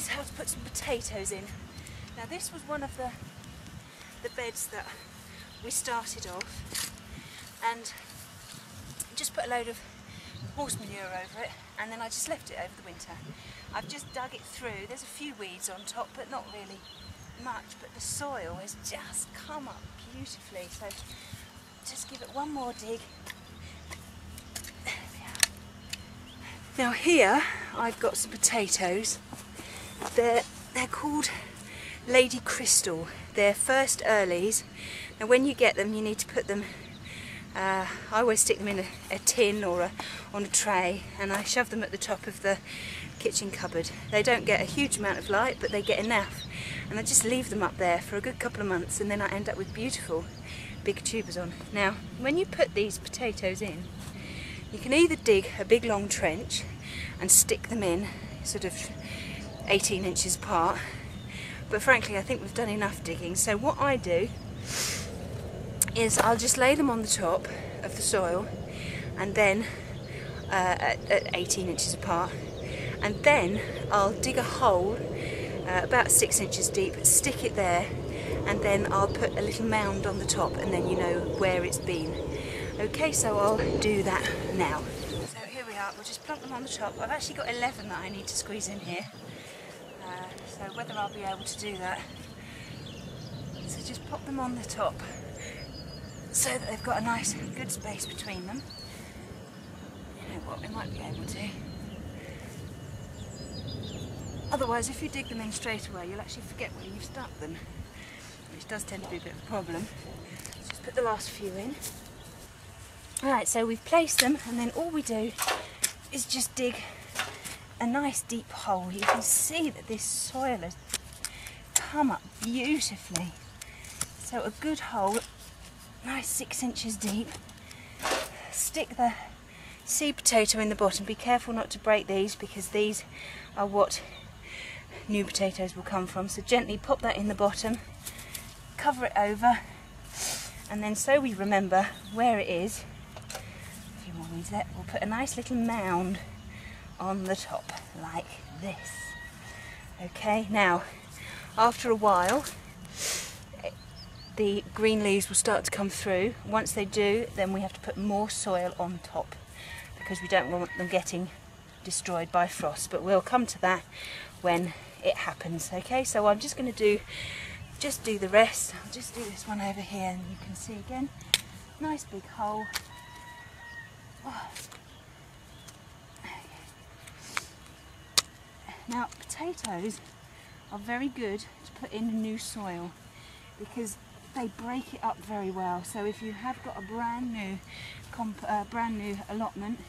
is how to put some potatoes in. Now this was one of the beds that we started off, and just put a load of horse manure over it, and then I just left it over the winter. I've just dug it through. There's a few weeds on top, but not really much, but the soil has just come up beautifully, so just give it one more dig. There we are. Now here I've got some potatoes. They're called Lady Crystal. They're first earlies. Now when you get them, you need to put them, I always stick them in a tin or on a tray, and I shove them at the top of the kitchen cupboard. They don't get a huge amount of light, but they get enough, and I just leave them up there for a good couple of months, and then I end up with beautiful big tubers on. Now when you put these potatoes in, you can either dig a big long trench and stick them in sort of 18 inches apart, but frankly I think we've done enough digging, so what I do is I'll just lay them on the top of the soil, and then at 18 inches apart, and then I'll dig a hole about 6 inches deep, stick it there, and then I'll put a little mound on the top, and then you know where it's been. Okay, so I'll do that now. So here we are, we'll just plonk them on the top. I've actually got 11 that I need to squeeze in here, so whether I'll be able to do that. So just pop them on the top so that they've got a nice good space between them. You know what, we might be able to. Otherwise, if you dig them in straight away, you'll actually forget where you've stuck them, which does tend to be a bit of a problem. Let's just put the last few in. Alright, so we've placed them, and then all we do is just dig a nice deep hole. You can see that this soil has come up beautifully. So a good hole, nice 6 inches deep. Stick the seed potato in the bottom. Be careful not to break these, because these are what new potatoes will come from. So gently pop that in the bottom, cover it over, and then so we remember where it is, a few more weeds there, we'll put a nice little mound on the top like this. Okay, now after a while the green leaves will start to come through. Once they do, then we have to put more soil on top, because we don't want them getting destroyed by frost, but we'll come to that when it happens. Okay, so I'm just going to do the rest. I'll just do this one over here, and you can see again, nice big hole. Oh. Now potatoes are very good to put in new soil, because they break it up very well. So if you have got a brand new allotment,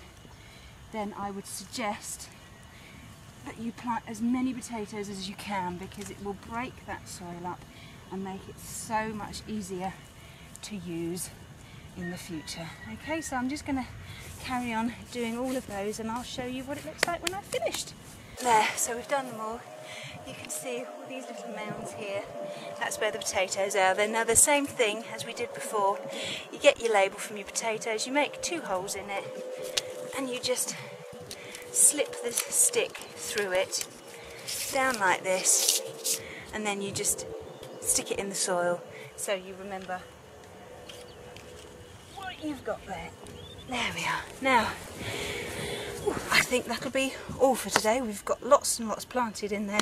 then I would suggest that you plant as many potatoes as you can, because it will break that soil up and make it so much easier to use in the future. Okay, so I'm just going to carry on doing all of those, and I'll show you what it looks like when I've finished. There, so we've done them all. You can see all these little mounds here. That's where the potatoes are. They're now the same thing as we did before. You get your label from your potatoes, you make 2 holes in it, and you just slip the stick through it, down like this, and then you just stick it in the soil so you remember what you've got there. There we are. Now, I think that'll be all for today. We've got lots and lots planted in there.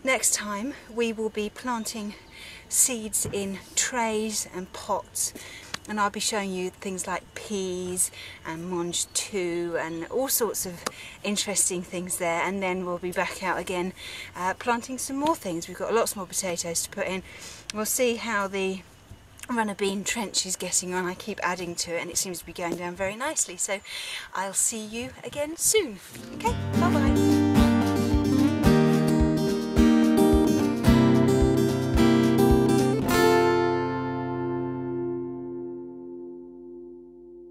Next time we will be planting seeds in trays and pots, and I'll be showing you things like peas and mange tout and all sorts of interesting things there, and then we'll be back out again planting some more things. We've got lots more potatoes to put in. We'll see how the runner bean trench is getting on. I keep adding to it and it seems to be going down very nicely, so I'll see you again soon. Okay, bye bye.